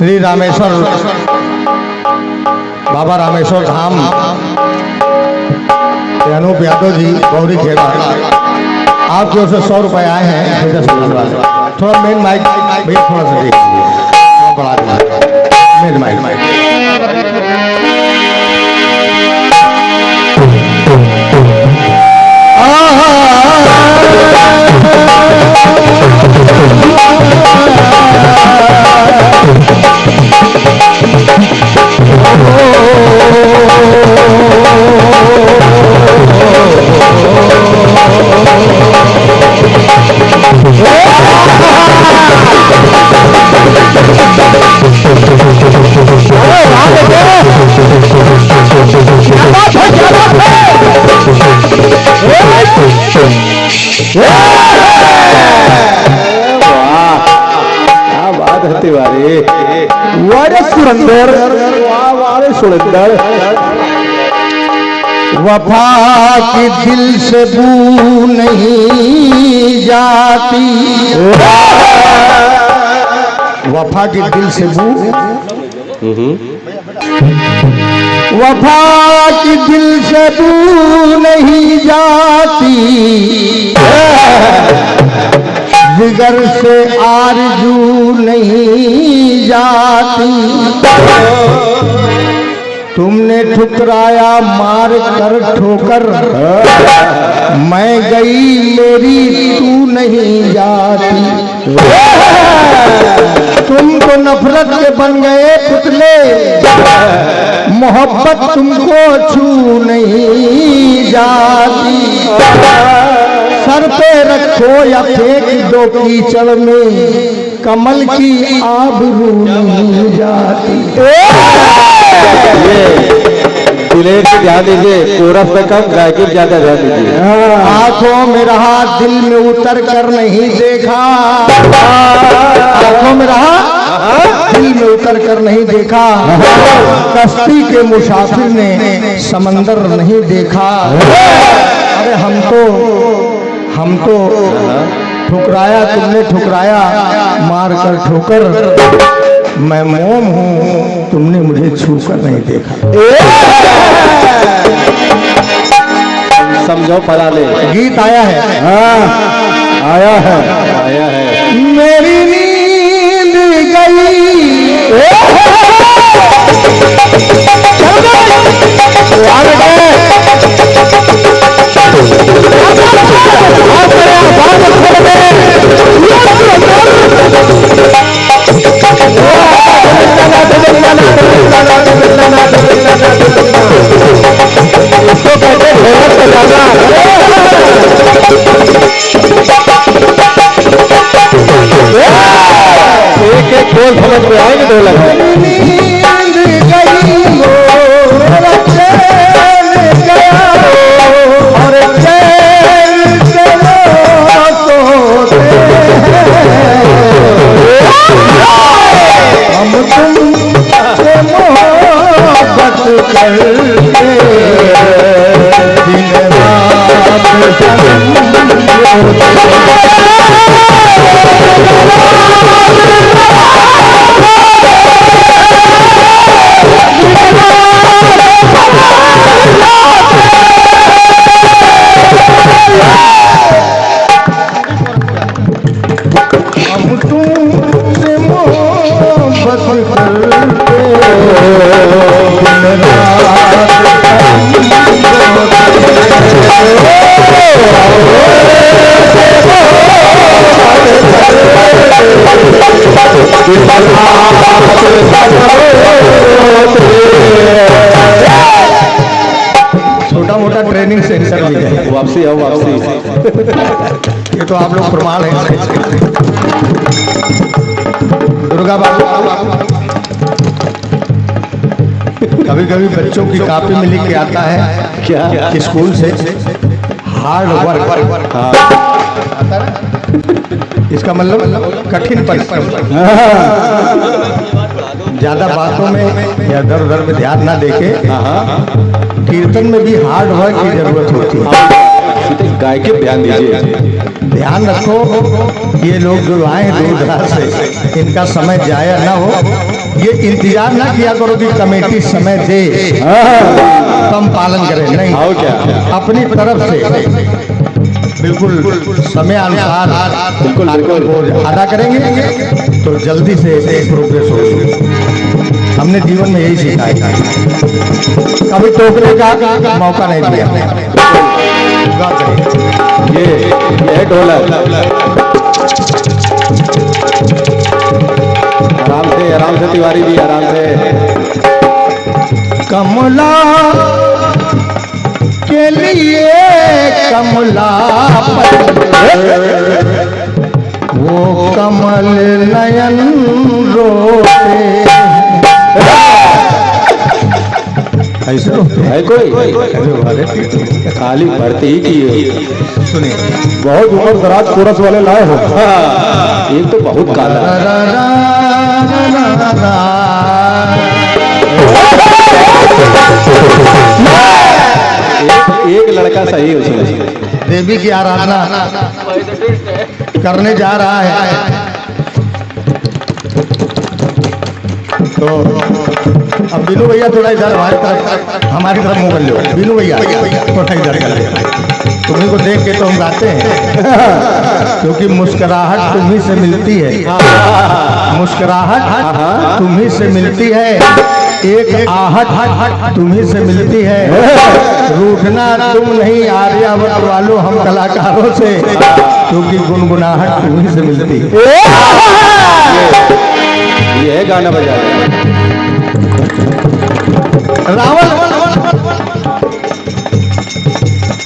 श्री रामेश्वर बाबा रामेश्वर धाम अनूप यादव जी गौरी खेड़ा आपकी ओर से 100 रुपए आए हैं। 10 मिनट थोड़ा मेन माइक भैया थोड़ा सा देख लीजिए, बड़ा मेन माइक सुरेंद्र सुरेंद्र वफा की दिल से बू नहीं जाती, वफा की दिल से बू, वफा की दिल से बू नहीं जाती, जिगर से आरज़ू नहीं जाती। तुमने ठुकराया मार कर ठोकर, मैं गई मेरी तू नहीं जाती। तुम तो नफरत के बन गए पुतले, मोहब्बत तुमको छू नहीं जाती। सर पे रखो या फेंक दो कीचड़ में, कमल की आबरू नहीं जाती। दुलेर पे ध्यान दीजिए, कोरस पे कम, गायकी ज्यादा ध्यान दीजिए। आंखों में रहा दिल में उतर कर नहीं देखा, आंखों में रहा दिल में उतर कर नहीं देखा, कश्ती के मुसाफिर ने समंदर नहीं देखा। अरे हम तो ठुकराया, तुमने ठुकराया मार कर ठोकर, मैं मोम हूँ तुमने मुझे छू कर नहीं देखा। समझो पला ले, गीत आया है। हाँ आया है। मेरी नींद गई एक बोल समझ में आएंगे, दो लगा छोटा मोटा ट्रेनिंग सेंटर भी है। वापसी आओ वापसी। ये तो आप लोग प्रमाण है। दुर्गा बाबू कभी कभी बच्चों की कॉपी में लिख के आता है क्या स्कूल से हार्ड वर्क। इसका मतलब कठिन परिश्रम। ज्यादा बातों में या दर दर में ध्यान ना देके, कीर्तन में भी हार्ड वर्क की जरूरत होती है। गाय के ध्यान दीजिए, ध्यान रखो। ये लोग जो आए दूर दराज से, इनका समय जाया ना हो। ये इंतजार ना किया करो कि कमेटी समय दे तो हम पालन करें, नहीं। और क्या? अपनी तरफ से बिल्कुल समय अनुसार बिल्कुल को अदा करेंगे तो जल्दी से प्रोग्रेस होगी। हमने जीवन में यही सीखा है, कभी टोकने का मौका नहीं दिया। ये ढोलक आराम से तिवारी जी, आराम से। कमला के लिए कमला वो कमल नयन रोते। ऐसे है कोई खाली भर्ती ही की है। सुनिए, बहुत उम्र दराज कोरस वाले लाए हो। एक तो बहुत काला एक लड़का सही है उसमें। देवी की आराधना करने जा रहा है तो अब बीनू भैया थोड़ा इधर हमारी तरफ मुंह कर लो। बीनू भैया थोड़ा इधर कर लो। तुम्ही को देख के तो हम गाते हैं क्योंकि मुस्कुराहट तुम्ही से मिलती है, मुस्कुराहट तुम्ही से मिलती है, एक आहट तुम्ही से मिलती है। रूठना तुम नहीं आर्यावर्त वालों हम कलाकारों से, क्योंकि गुनगुनाहट तुम्ही से मिलती है। ये है गाना बजा रावण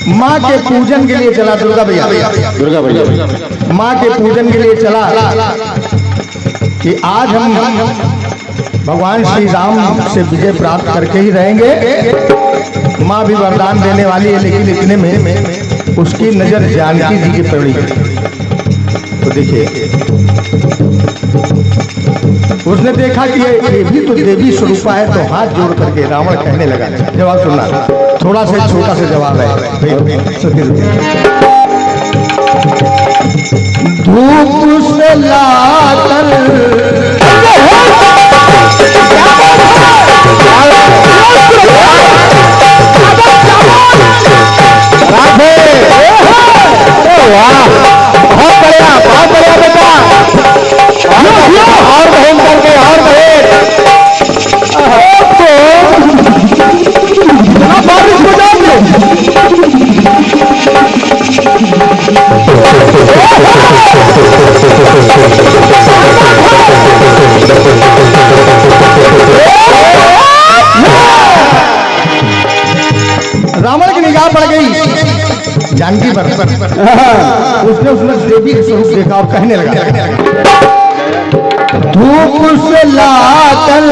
माँ के पूजन के लिए चला, दुर्गा भैया माँ के पूजन के लिए चला कि आज हम भगवान श्री राम से विजय प्राप्त करके ही रहेंगे। माँ भी वरदान देने वाली है, लेकिन इतने में उसकी नजर जानकी जी की पड़ी। तो देखिए, उसने देखा कि ये भी तो देवी स्वरूपा है, तो हाथ जोड़ करके रावण कहने लगा। जवाब सुनना, थोड़ा सा छोटा सा जवाब है। धूप से लाकर बहुत बढ़िया बेटा, और बहन करके और रावण की निगाह पड़ गई जानकी पर। उसने देवी के स्वरूप देखा और कहने लगा, धूप से लाकर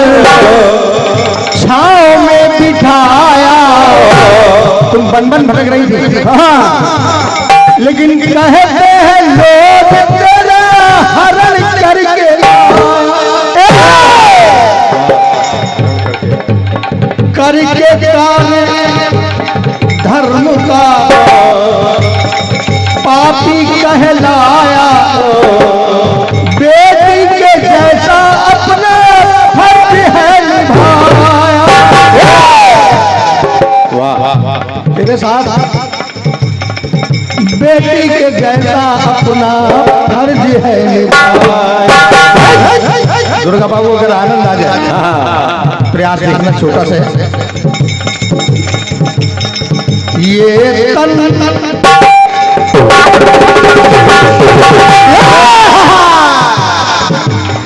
छांव में बिठाया। तुम बन बन भटक रही थी, लेकिन कहते हैं लोग तेरा हरण करके धर्म का पापी कहलाया। बेटी के जैसा अपना फर्ज है निभाया। तेरे साथ बेटी के जैसा अपना फर्ज है निभाया। दुर्गा बाबू अगर आनंद आ जाए, प्रयास देखना छोटा सा है। ये तन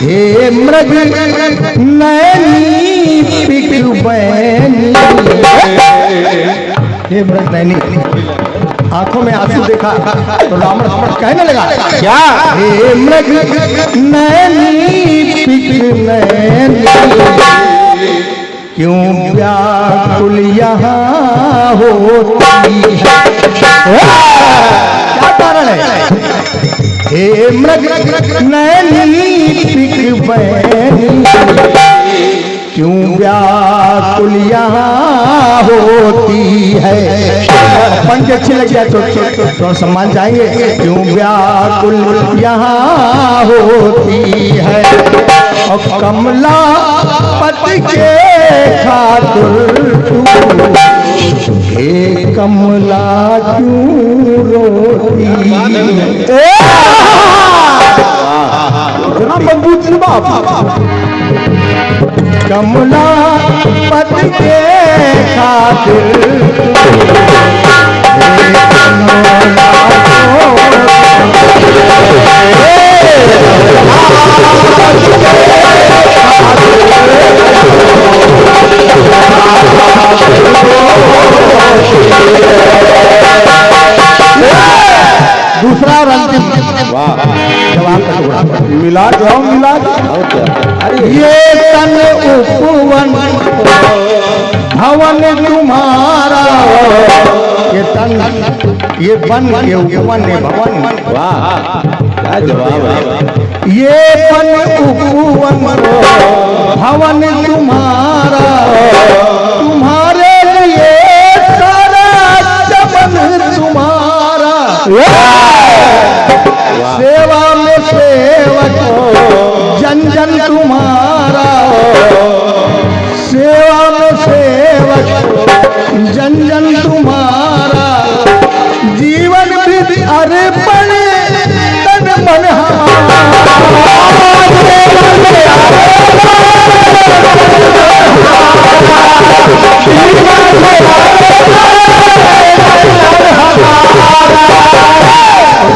हे मृग नैनी पिक बैनी, हे मृग नैनी, आंखों में आंसू देखा तो रावण समझ कहने लगा, क्या हे मृग नैनी पिक नैनी, क्यों व्याकुल यहाँ होती है। क्या कारण है? हे मृग नैनी पिक बैनी, क्यों व्याकुल यहाँ होती है। पंच अच्छी लग जाए तो सम्मान चाहेंगे। क्यों व्याकुल यहाँ होती है और कमला पति के खातिर तू, हे कमला क्यों रोती है? इतना मजबूत जवाब। कमला पति के खातिर दूसरा और अंतिम जवाब का टुकड़ा मिला जाओ मिला जाओ। ये तन उपवन भवन तुम्हारा, ये तन ये वन ये उपवन ये भवन, क्या जवाब है। ये तन उपवन भवन तुम्हारा, तुम्हारे लिए सारा चमन तुम्हारा। सेवा में सेवक जन जन तुम्हारा, सेवा में सेवक जन जन तुम्हारा। जीवन भी अर्पण तन मन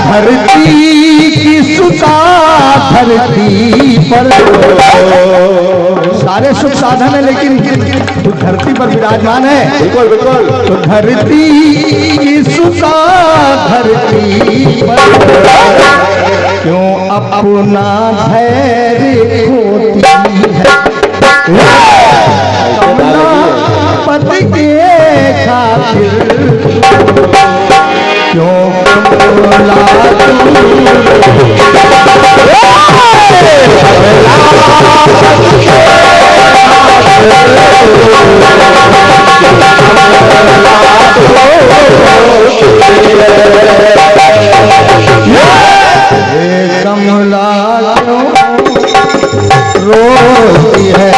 धरती की सुता धरती पर, सारे सुख साधन है लेकिन तू धरती पर विराजमान है। बिल्कुल बिल्कुल। तो धरती की सुता धरती पर क्यों अपना धैर्य खोती है? कमला पति के खातिर क्यों कमला कमला रोती है?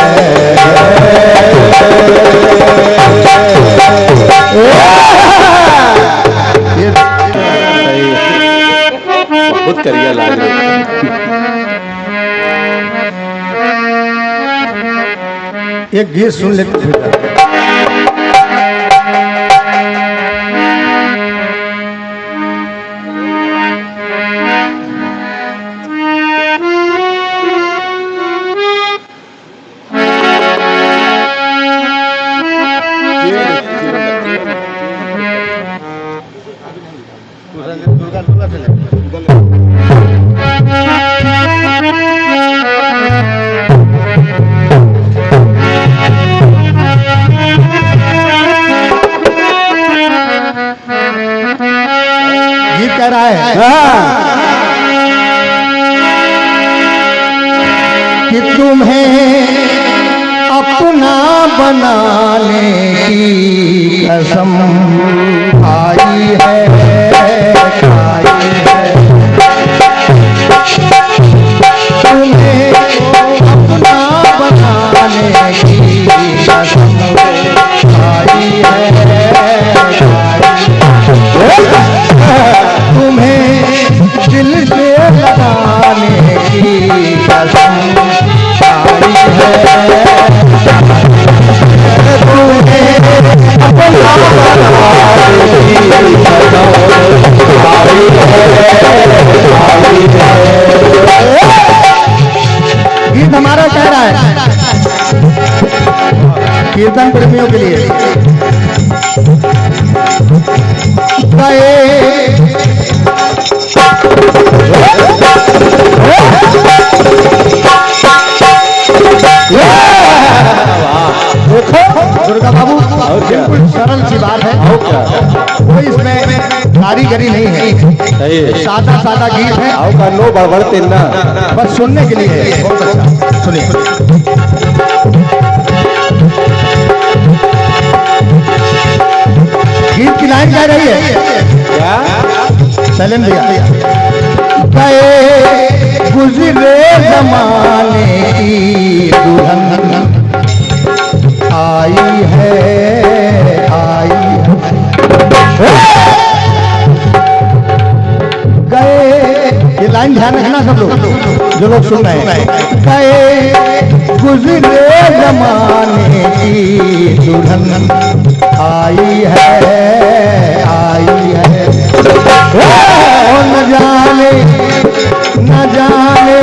बहुत करिए लाज। एक गीत सुन लेते फिर कह रहा है कि तुम्हें अपना बनाने की कसम खाई है, खाई है। तुम्हें अपना बनाने की कसम खाई है, तुम्हें दिल से लगाने की कसम खाई है। तुम्हें अपना बनाने की कसम खाई है। गीत हमारा कह रहा है कीर्तन प्रेमियों के लिए। दुर्गा बाबू बिल्कुल सरल सी बात है, कोई इसमें कारीगरी नहीं है, सादा सादा गीत है। का नो बड़बड़ते ना, बस सुनने के लिए है। बहुत अच्छा, सुनिए। गीत की की लाइन कह रही है क्या? सैलेंट भैया। गए गुजरे जमाने की दुल्हन आई है, आई है। गए, ये लाइन ध्यान रखना सब लोग जो लोग सुन रहे हैं। गए गुजरे जमाने की दुल्हन आई है, आई है। न जाने न जाने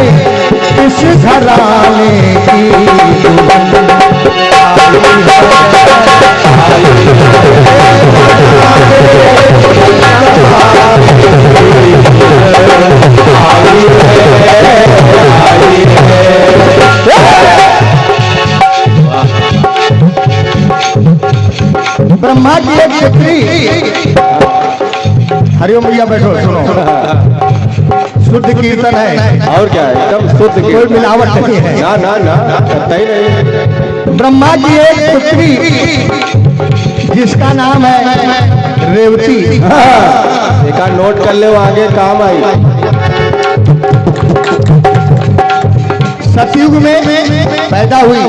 इस घराने की दुल्हन आई है, ब्रह्मा की एक पुत्री। हरिओम भैया बैठो सुनो, शुद्ध कीर्तन है और क्या है? एकदम शुद्ध कोई कीर्तन। मिलावट नहीं है। ना ना ना, करता ही नहीं। ब्रह्मा की एक पुत्री जिसका नाम है रेवती। एक आध नोट कर ले, वो आगे काम आई। सतयुग में पैदा हुई,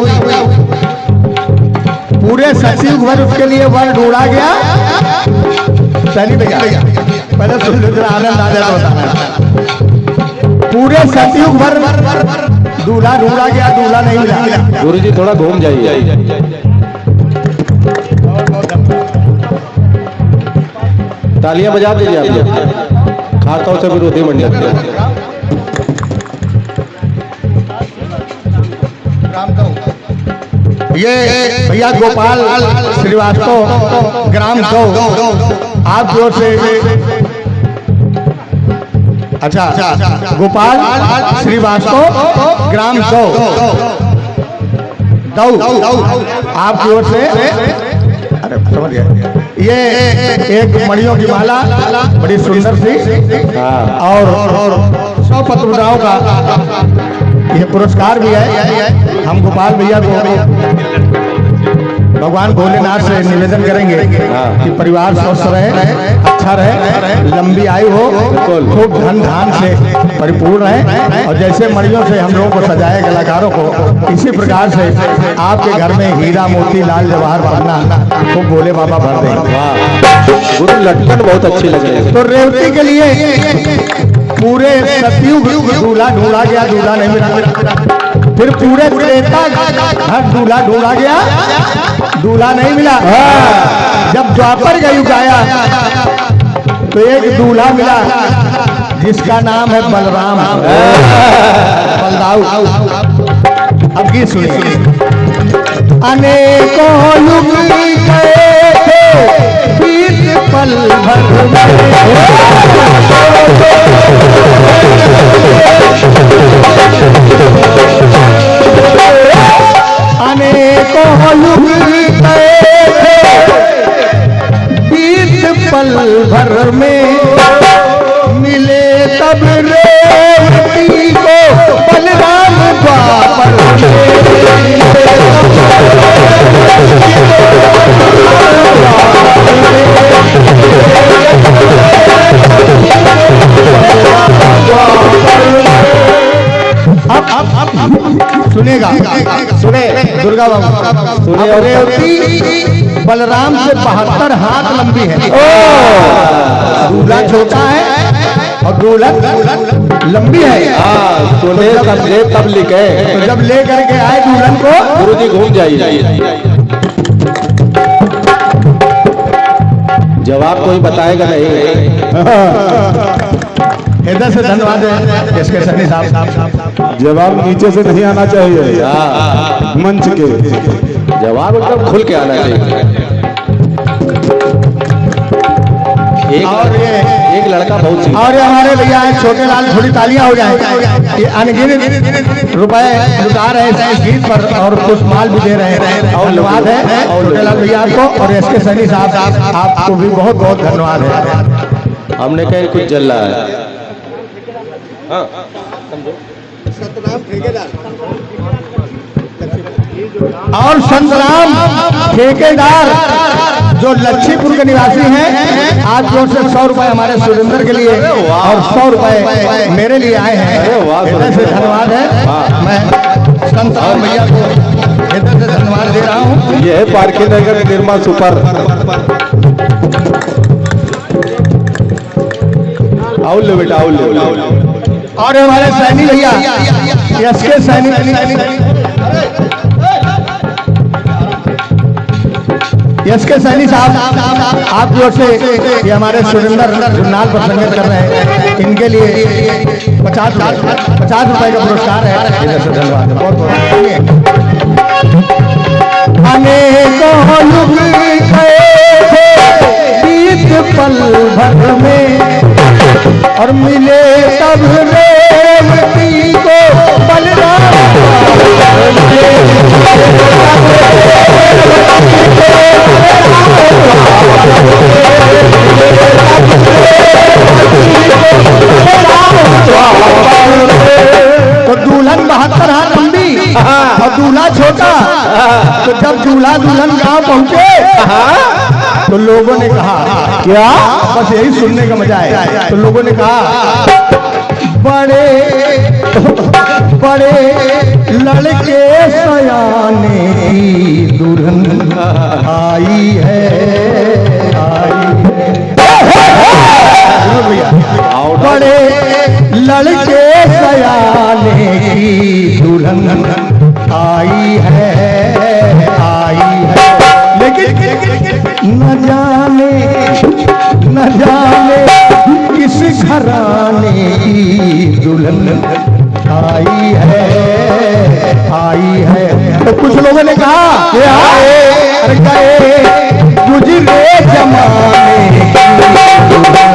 पूरे सतयुग भर उसके लिए वर ढूंढा गया। चलिए भैया पहले सुन लो जरा, आनंद आ जाता होता है। पूरे सतयुग भर दूल्हा ढूंढा गया, दूल्हा नहीं मिला। गुरु जी थोड़ा घूम जाइए। तालियां बजा दीजिए आप लोग। खातों से विरोधी मंडल के। ये भैया गोपाल श्रीवास्तव ग्राम गौ आपकी ओर से। अच्छा, गोपाल श्रीवास्तव ग्राम गौ आपकी ओर से। अरे समझ गया। ये एक मणियों की माला बड़ी सुंदर सी, और 100 पत्रकारों का ये पुरस्कार भी है। हम गोपाल भैया को भगवान भोलेनाथ से निवेदन करेंगे कि परिवार स्वस्थ रहे, अच्छा रहे, लंबी आयु हो, खूब धन धान से परिपूर्ण रहे, और जैसे मणियों से हम लोगों को सजाए कलाकारों को, इसी प्रकार से आपके घर में हीरा मोती लाल जवाहर पन्ना खूब भोले बाबा भर दें। गुरु लटकन बहुत अच्छी लग रही है। तो रेवती के लिए पूरे सतयुग दूल्हा ढूंढा गया, दूल्हा नहीं मिला। फिर पूरे त्रेता घर दूल्हा ढूंढा गया, दूल्हा नहीं मिला। जब द्वापर का युग आया तो एक दूल्हा मिला जिसका नाम है बलराम, बलदाऊ। अब गीत सुनिए। अनेकों युग गए थे बीत पल भर में, अनेकों युग गए थे बीत पल भर में, मिले तब रेवती को बलराम द्वापर में। अब सुनेगा, सुने दुर्गा बाबू सुने। और रेवती बलराम से 72 हाथ लंबी है। दूल्हा छोटा है और दुल्हन लंबी है। सुने तब लिखे। तो जब ले करके आए दुल्हन को, गुरु जी घूम जाइए। जवाब कोई बताएगा नहीं। इधर से धन्यवाद है इसके सनी साहब। जवाब नीचे से नहीं आना चाहिए, मंच के। जवाब एकदम खुल के आना चाहिए। एक लड़का बहुत सी। और ये हमारे भैया हैं छोटे लाल, थोड़ी तालियां हो जाए। ये अनगिनत रुपए लुटा रहे हैं इस गीत पर, और कुछ माल भी दे रहे हैं। धन्यवाद है छोटे लाल भैया आपको, और एसके सैनी साहब आपको भी बहुत बहुत धन्यवाद है। हमने कहीं कुछ जल रहा है। सतनाम ठेकेदार और संतराम ठेकेदार जो लक्ष्मीपुर के निवासी हैं, आज जोर से 100 रुपए हमारे सुरेंद्र के लिए और 100 रुपए मेरे लिए आए हैं। हृदय से धन्यवाद है। मैं संतराम भैया को हृदय से धन्यवाद दे रहा हूँ। ये है पार्की नगर निर्मा सुपर। आओ ले बेटा, आओ ले। और हमारे सैनी भैया एसके सैनी, एसके सैनी साहब, आप जो से ये हमारे सुरेंद्र जो नाल पर संगत कर रहे हैं, इनके लिए 50 रुपए का पुरस्कार है। धन्यवाद, बहुत बहुत। अनेकों युग गए थे बीत पल भर में, और मिले तब रेवती को बलराम। तो दुल्हन 72 हाथ लंबी और दूल्हा छोटा। तो जब दूल्हा दुल्हन गांव पहुंचे तो लोगों ने कहा, क्या? बस यही सुनने का मजा है। तो लोगों ने कहा, बड़े बड़े लड़के सयाने की दुल्हन आई है, बड़े लड़के सयाने की दुल्हन आई है। लेकिन न जाने किस घराने की दुल्हन आई है। तो कुछ लोगों ने कहा, अरे गए गुजरे जमाने की दुल्हन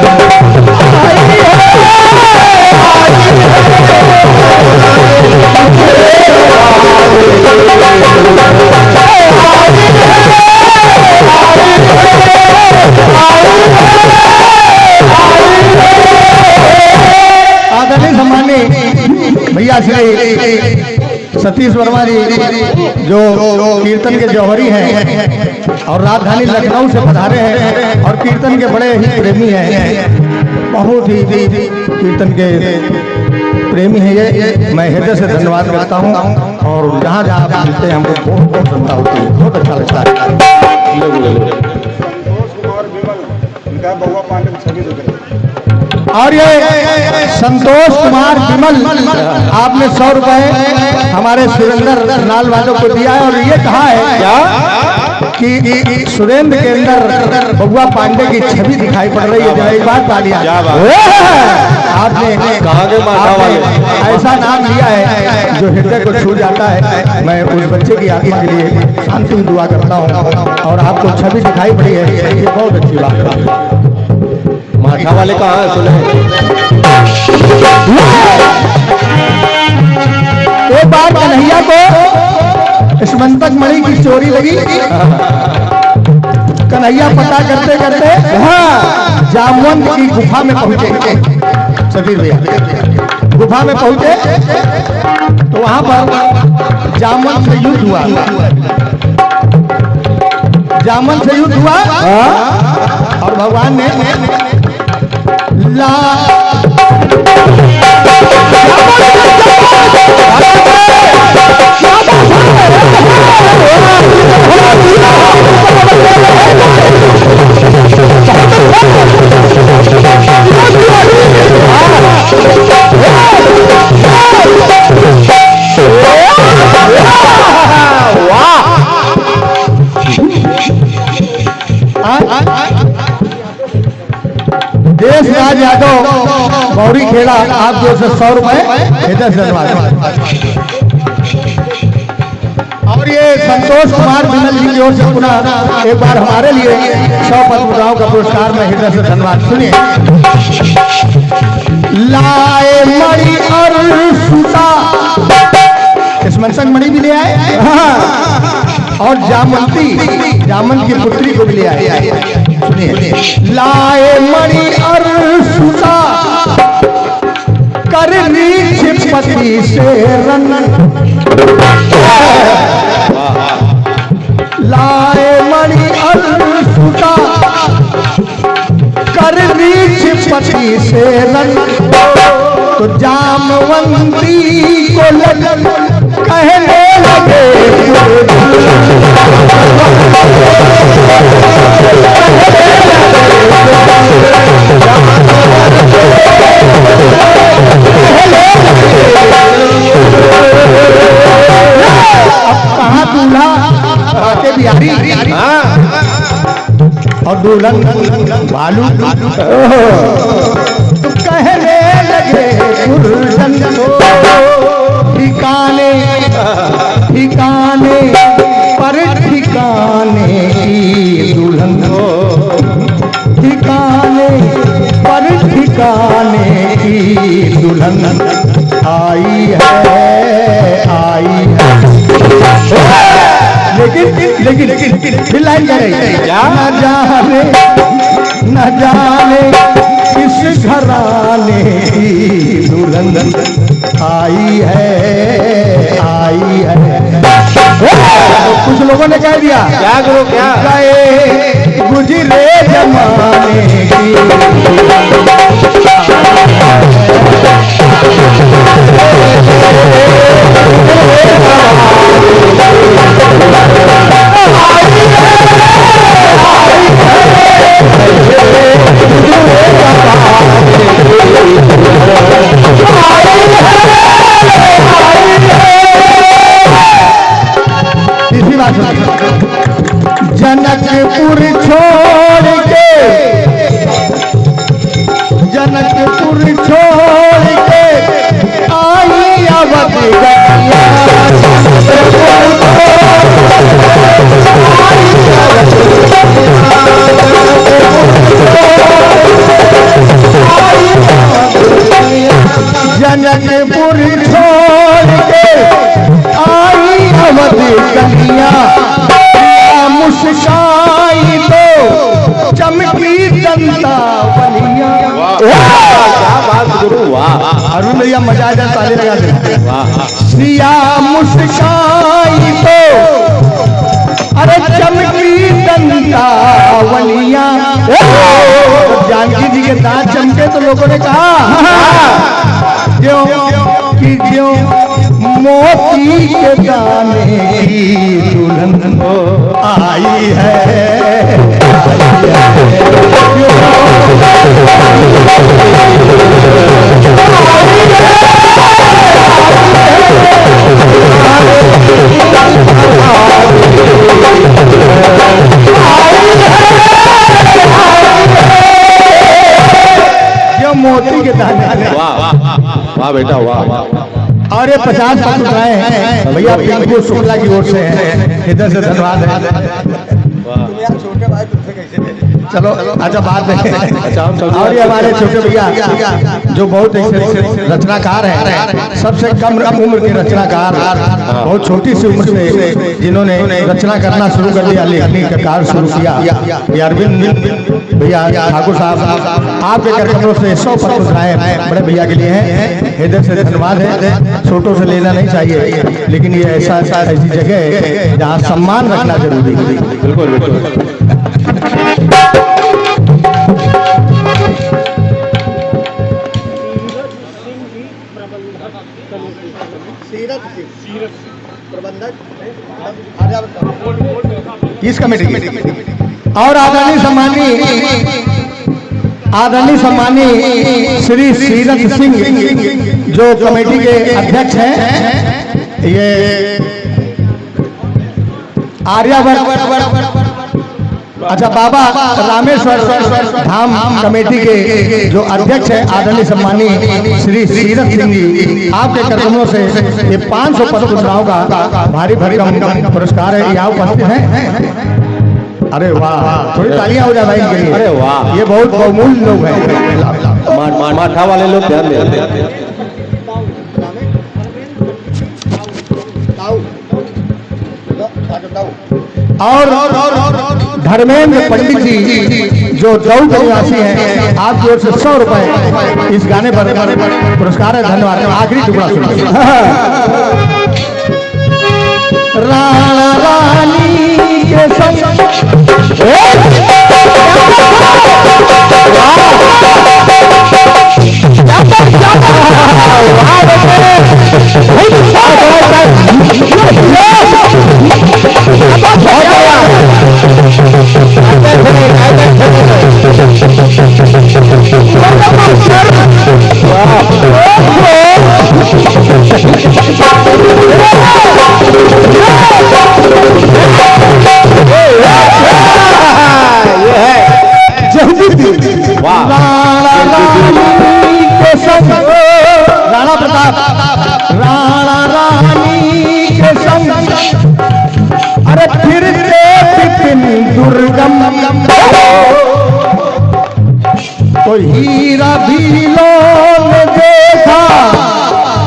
आई है। आदरणीय सम्माननीय भैया श्री सतीश वर्मा जी, जो कीर्तन के जौहरी हैं और राजधानी लखनऊ से पधारे हैं और कीर्तन के बड़े ही प्रेमी हैं, बहुत ही कीर्तन के प्रेमी हैं ये। मैं हृदय से धन्यवाद करता हूँ। और जहाँ जहाँ आप मिलते हैं हमको बहुत बहुत श्रद्धा होती है, बहुत अच्छा लगता है। और ये संतोष कुमार विमल, आपने 100 रुपए हमारे सुरेंद्र नाल वालों को दिया है और ये कहा है क्या कि सुरेंद्र के अंदर बउआ पांडे की छवि दिखाई पड़ रही है। एक बात तालियां। आपने कहा के माता वाले ऐसा नाम लिया है जो हृदय को छू जाता है। मैं उस बच्चे की आत्मा के लिए शांति की दुआ करता हूँ और आपको छवि दिखाई पड़ी है, ये बहुत अच्छी बात है। माथा वाले कहाँ है, सुने? एक बार कन्हैया को स्मंतक मणि की चोरी लगी। कन्हैया पता करते करते जामवंत की गुफा में पहुंचे। सतीश भैया गुफा में पहुंचे तो वहां पर जामवंत से युद्ध हुआ। जामवंत से युद्ध हुआ और भगवान ने देश राज यादव गौरी खेड़ा, आप जो से 100 रुपए हृदय से धन्यवाद। और ये संतोष कुमार विमल जी की ओर से पुनः एक बार हमारे लिए 100 पद्मराव का पुरस्कार में हृदय से धन्यवाद। सुनिए, लाए मणि और सूता, इसमें संग मणि भी ले आए और जामंत की पुत्री को भी ले आए। सुनिए, लाए मणि और सूता कर रीछ पति से रन। लाए मणि सुता कर रीछ पति से रन, तो जामवंती को लगन कहने लगे अब कहाँ दूल्हा बाके बिहारी और दुल्हन भालू, तो कहने लगे गुरजन को ठिकाने ठिकाने पर ठिकाने की दुल्हन को, ठिकाने पर ठिकाने की दुल्हन आई है, आई है। लेकिन फिर लाइन कह रही है, न जाने किस घराने की दुल्हन आई है, आई है। कुछ लोगों ने कह दिया क्या करो क्या गए गुजरे जमाने की तीसरी बात जनकपुर छोड़ के, जनकपुर छोड़ के आई अवध गैया, जनकपुर छोड़ के आई अवध गैया, मुस्काई तो चमकी दंता बलिया। क्या बात गुरु, वाह अरुण भैया मजा आ जाए, ताली लगा दे। वाह सिया मुस्काई तो अरे चमकी दंता बलिया। जानकी जी के दांत चमके तो लोगों ने कहा क्यों कि क्यों मोती के दाने की दुल्हन आई है, जो मोती के दाने। वाह वाह बेटा वाह। और ये 50 पत्र आए हैं भैया पिंकू शुक्ला की ओर से है, इधर से धन्यवाद है। चलो अच्छा बात है। और ये हमारे छोटे भैया जो बहुत रचनाकार हैं, सबसे कम उम्र के रचनाकार, बहुत छोटी सी उम्र से जिन्होंने रचना करना शुरू कर दिया, लिखने का कार्य शुरू किया, ये अरविंद भैया ठाकुर साहब, आपके कार्यक्रमों से 100 पत्र सुनाए बड़े भैया के लिए हैं, हृदय से धन्यवाद है। छोटों से लेना नहीं चाहिए, लेकिन ये ऐसी जगह है जहाँ सम्मान रखना जरूरी है। बिल्कुल बिल्कुल। इस कमेटी और आदरणीय सम्मानी श्री सीरत सिंह जो कमेटी के अध्यक्ष हैं, ये आर्यावर्त अच्छा बाबा रामेश्वर धाम कमेटी के जो अध्यक्ष है आदरणीय सम्मानी श्री सीरत सिंह जी, आपके कार्यक्रमों से ये 500 पत्रकारों का भारी भरकम पुरस्कार है, यहाँ उपस्थित हैं। अरे वाह, थोड़ी तालियां हो जाए भाई इनके लिए। अरे वाह, ये बहुत बहुमूल्य लोग हैं। माठा वाले लोग ध्यान देते। और धर्मेंद्र पंडित जी जो दौड़ निवासी हैं, आपकी ओर से 100 रुपए इस गाने पर पुरस्कार है। धन्यवाद। आखिरी टुकड़ा सुनिए। राणा रानी के राणा प्रताप राणा रानी के संग अरे फिर विपिन दुर्गम तो हीरा भी लोग देखा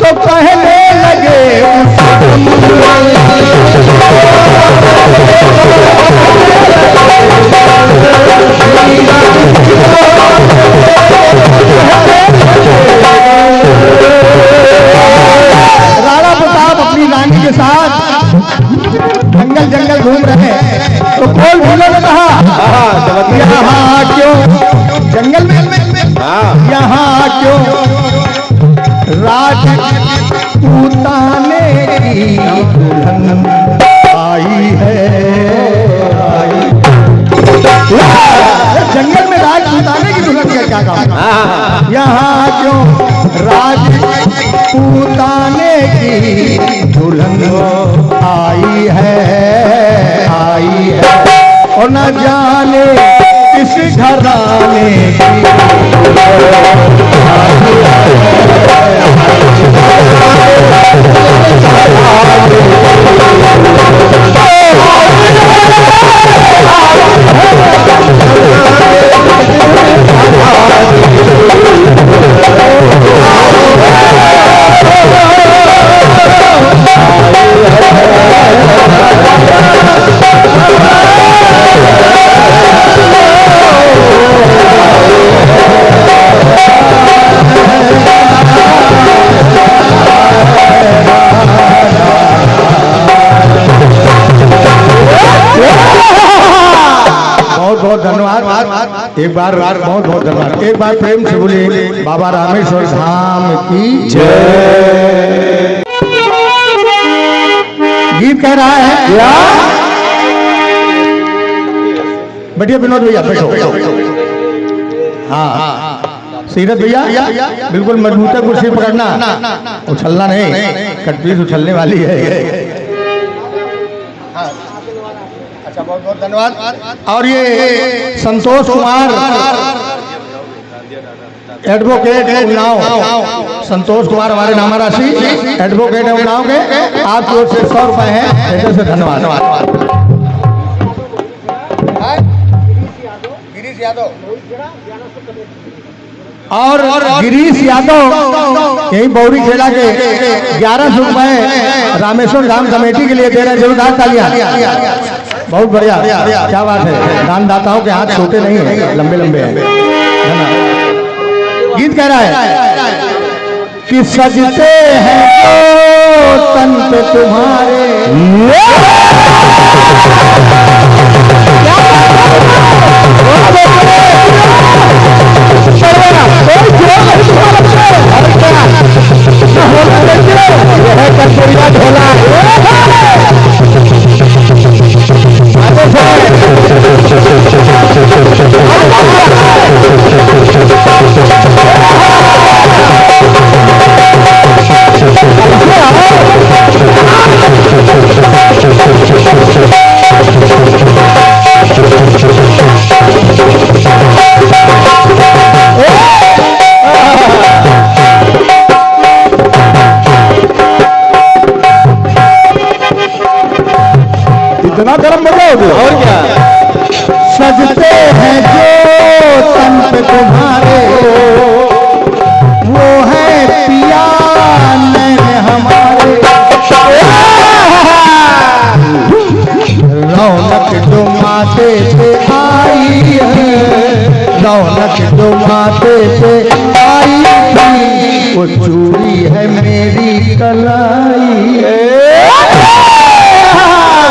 तो कहने लगे राणा प्रताप अपनी रानी के साथ जंगल जंगल घूम रहे तो कोई भूलो ने कहा यहाँ क्यों जंगल में यहाँ क्यों राज पूताने की दुल्हन आई है जंगल में राज पूताने की दुल्हन का क्या काम यहाँ क्यों राज पूताने की दुल्हन आई है और न जाने किस घराने की धन्यवाद एक बार बहुत बहुत धन्यवाद एक बार प्रेम से बोलिए बाबा रामेश्वर धाम की जय। गीत कह रहा है क्या बैठिए विनोद भैया बैठो हाँ सीरत भैया बिल्कुल मजबूत कुर्सी पकड़ना उछलना नहीं कटपीस उछलने वाली है। अच्छा बहुत बहुत धन्यवाद। और ये संतोष कुमार एडवोकेट है उन्नाव संतोष कुमार हमारे नामा राशि एडवोकेट है उन्नाव के आपकी ओर से 100 रुपए हैं जैसे से धन्यवाद। गिरीश यादव और गिरीश यादव यही बौरी खेला के 1100 रुपए रामेश्वर धाम कमेटी के लिए दे रहे हैं। जोरदार तालियां बहुत बढ़िया क्या बात है। दानदाताओं के हाथ छोटे नहीं है लंबे लंबे हैं। गीत कह रहा है कि सजते हैं तो तन पे तुम्हारे इतना गर्म मजा हो गया और क्या। सजते हैं जो तन पे तुम्हारे वो है पिया नैन हमारे रौनक जो माथे पे आई है रौनक जो माथे पे आई थी वो चूड़ी है मेरी कलाई।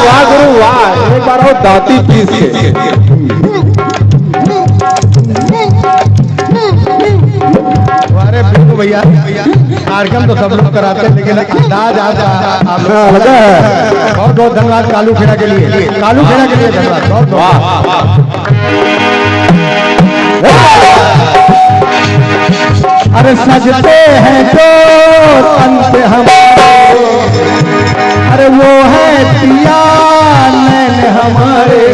वाह गुरु वाह पा रहा हूँ दांती पीस के। अरे बिल्कुल भैया, कार्यक्रम तो सब लोग कराते हैं लेकिन अंदाज आपका आप लगा है। बहुत बहुत धन्यवाद कालू खेड़ा के लिए, कालू खेड़ा के लिए धन्यवाद बहुत बहुत। अरे सजते हैं जो अंत हमारे, अरे वो है पिया नैन हमारे,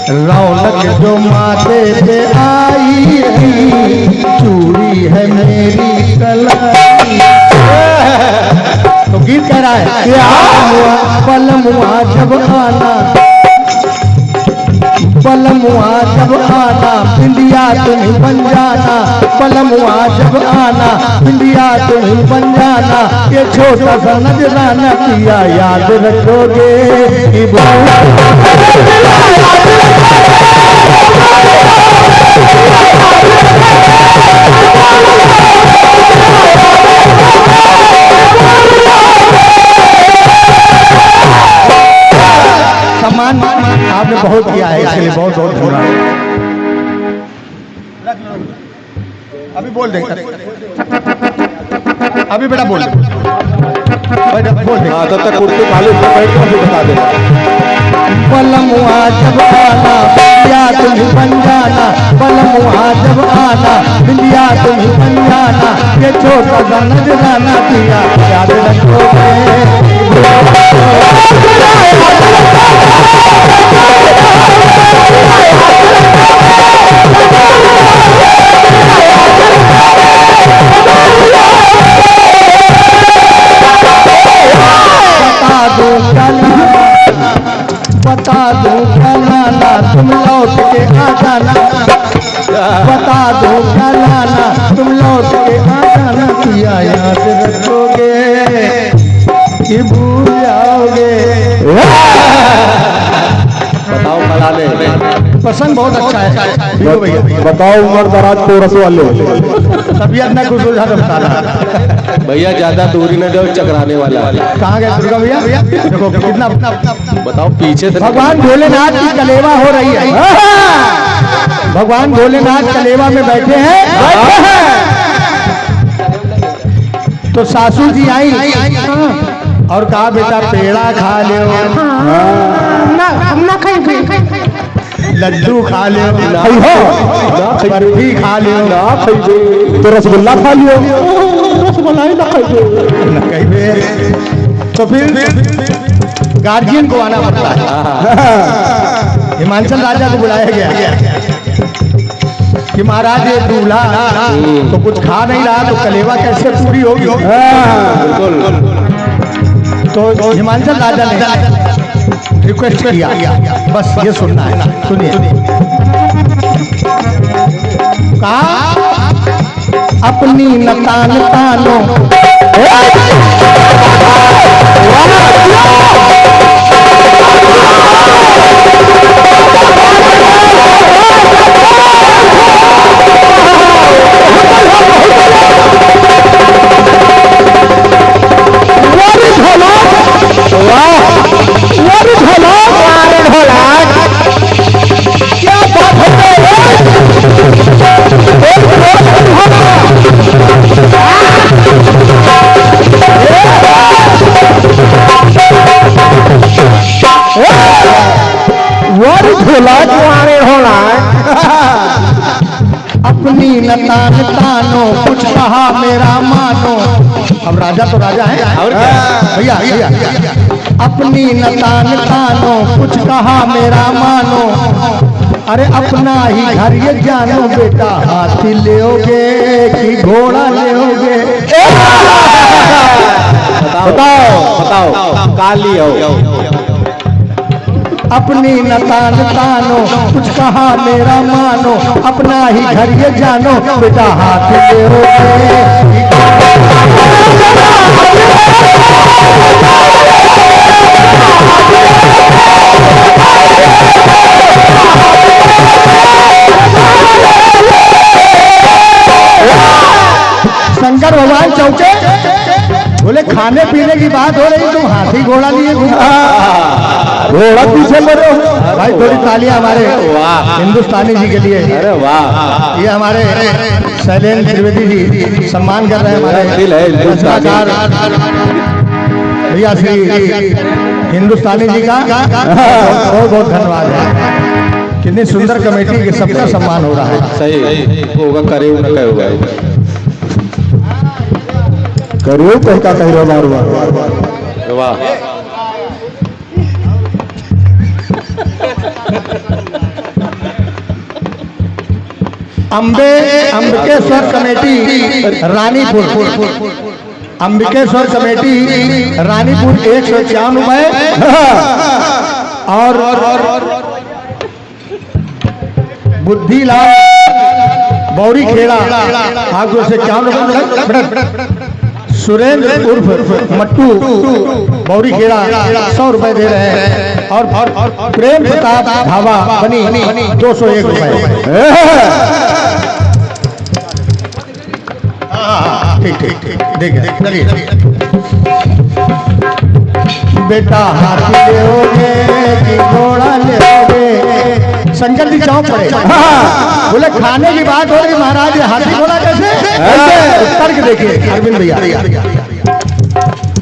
रौनक जो माथे पे आई रही, चूड़ी है मेरी कलाई। तो गीत कह रहा है क्या हुआ पलमुआ जब आना, पलमुआ जब आना पिंडिया तुम्हें बन जाना, पलमुआ जब आना पिंडिया तुम्हें बन जाना, ये छोटा सा नजराना किया याद रखोगे कि सम्मान आपने बहुत किया है, इसके लिए बहुत बहुत धन्यवाद। अभी बोल देंगे, अभी बेटा बोल दे, बोल दे। हाँ, तब तक कुर्सी खाली बैठ कर भी बता देना। पलमुआ जब आना बिंदिया तुम्हें बन जाना, पलमुआ जब आना बिंदिया तुम्हें बन जाना, ये छोटा सा नजराना किया याद रखोगे। बता दूं क्या लाना तुम लौट के आ जाना, बता दूं क्या लाना तुम लौट के आ जाना, किया याद रखोगे कि भूल जाओगे। बताओ मलाने प्रसंग बहुत अच्छा है बिल्कुल भैया। बताओ उमर दराज कोरस वाले। तबीयत में कुछ उलझा तो बता रहा भैया, ज्यादा दूरी न जाओ, चकराने वाला है। कहाँ गए दुर्गा भैया? देखो कितना बताओ पीछे से। भगवान भोलेनाथ की कलेवा हो रही है, भगवान भोलेनाथ कलेवा में बैठे हैं, तो सासू जी आई और कहा बेटा पेड़ा खा लो, हम ना खाएंगे, लड्डू खा लो, बर्फी खा लो, तो रसगुल्ला खा लियो। रसगुल्ला ना खाइए। तो फिर गार्जियन को आना पड़ता है। हिमाचल राजा को बुलाया गया कि महाराज ये दूल्हा तो कुछ खा नहीं रहा, तो कलेवा कैसे पूरी होगी? तो हिमाचल राजा ने रिक्वेस्ट किया, बस ये सुनना है, सुनिए। कहा अपनी नतान तानो अपनी नतान तानो कुछ कहा मेरा मानो। अब राजा तो राजा है और क्या? भैया भैया, अपनी नतान तानो कुछ कहा मेरा मानो, अरे अपना ही घर ये जानो बेटा, हाथी लेओगे कि घोड़ा लेओगे? बताओ बताओ काली हो। अपनी नतान तानो कुछ कहा मेरा मानो, अपना ही घर ये जानो बेटा, हाथ लेओगे। शंकर भगवान चौके बोले खाने पीने की बात हो रही, तुम हाथी घोड़ा लिए घूमा। घोड़ा पीछे मरो। भाई थोड़ी तालियां हमारे वाह। हिंदुस्तानी जी के लिए। अरे वाह, ये हमारे शैलेंद्र त्रिवेदी जी सम्मान कर रहे हैं हमारे दिल है हिंदुस्तानी। भैया श्री हिंदुस्तानी जी का बहुत बहुत धन्यवाद है। कितनी सुंदर कमेटी के सबका सम्मान हो रहा है। सही होगा, करे न कहे होगा। करो कहता कहो मारुआ। वाह, अंबिकेश्वर कमेटी रानीपुर, अंबिकेश्वर कमेटी रानीपुर 151 रुपए और बुद्धिलाल बौरी खेड़ा आपको से 51 रुपए। सुरेंद्र उर्फ मट्टू बौरी खेड़ा 100 रुपए दे रहे हैं और प्रेम प्रताप ढाबा बनी 201 रुपए। ठीक ठीक ठीक, देखिए चलिए। बेटा हाथी लेओगे कि घोड़ा लेओगे, शंकर जी चौंक पड़े। बोले खाने की बात हो रही महाराज, हाथी घोड़ा कैसे? तर्क देखिए अरविंद भैया।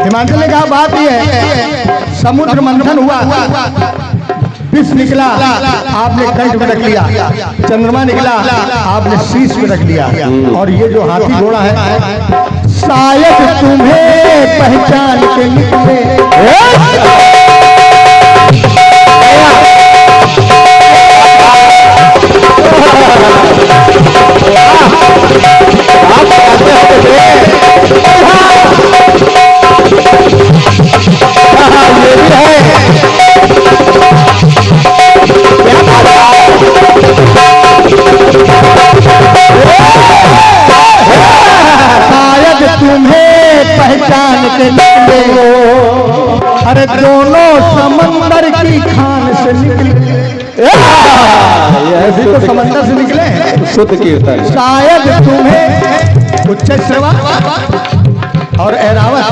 हिमाचल ने कहा बात यह है, समुद्र मंथन हुआ, विष निकला आपने कंठ में रख लिया, चंद्रमा निकला आपने शीश में रख लिया, और ये जो हाथी घोड़ा है शायद तुम्हें पहचान के निकले। पहचान के निकले, अरे दोनों समंदर की खान से निकले। अभी तो समंदर से निकले, शुद्ध कीर्तन। शायद तुम्हें उच्च श्रवा और एरावत,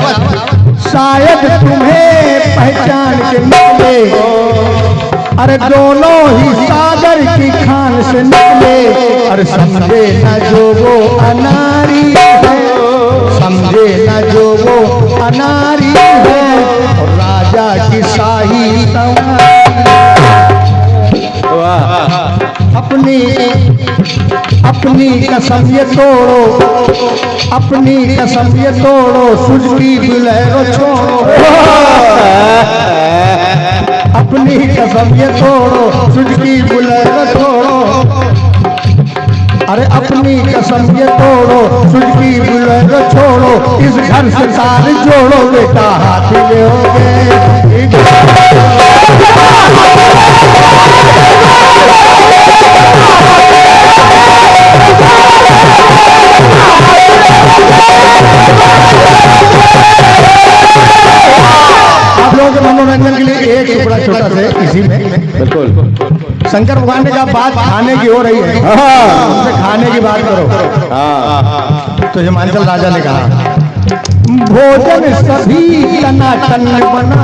शायद तुम्हें पहचान के निकले, अरे दोनों ही सागर की खान से निकले। अरे समझे न जो वो अनारी है, समझे न जो वो अनारी है, और राजा की शाही अपनी अपनी कसम ये तोड़ो, अपनी कसम ये तोड़ो, सुजकी बुलेरो छोड़ो। अपनी कसम ये तोड़ो, सुजकी बुलेरो छोड़ो। अरे अपनी कसम ये तोड़ो, सुजकी बुलेरो छोड़ो, इस घर से तार जोड़ो, बेटा हाथी लेओगे। आप लोगों के मनोरंजन के लिए एक टुकड़ा छोटा से इसी में, बिल्कुल। शंकर भगवान ने कहा बात खाने की हो रही है, उनसे खाने की बात करो। तो हिमाचल राजा ने कहा भोजन सभी टनाटन बना।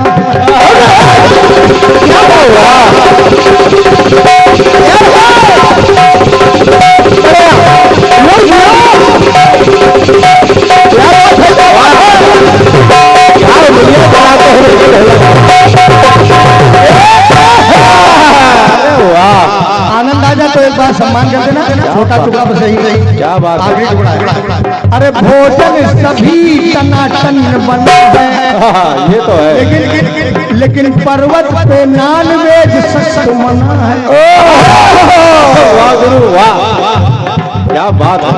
आनंद राजा तो एक बार सम्मान कर देना, छोटा टुकड़ा पर सही नहीं, क्या बात है। आखिरी टुकड़ा है। अरे भोजन सभी टनाटन बना है, ये तो है, लेकिन पर्वत पे नॉन वेज सख्त मना है। वाह गुरु वाह, क्या बात है।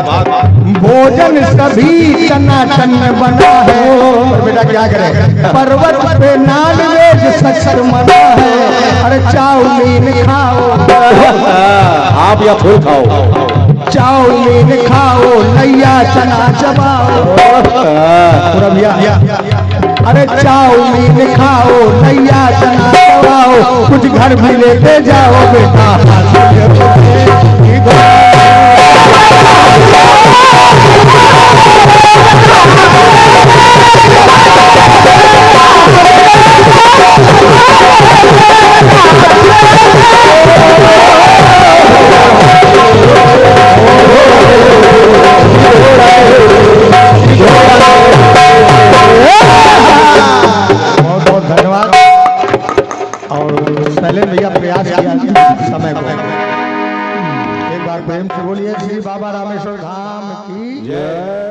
भोजन सभी टनाटन बना है, और बेटा क्या करें, पर्वत पे नॉन वेज सख्त मना है। अरे चाउमीन खाओ, आप या फूल खाओ, चाउमीन खाओ, नैया चना चबाओ। पूरा भैया, अरे चाउमीन खाओ, नैया चना चबाओ, कुछ घर भी लेते जाओ बेटा। भैया प्रयास किया समय को। एक बार प्रेम से बोलिए श्री बाबा रामेश्वर धाम की जय।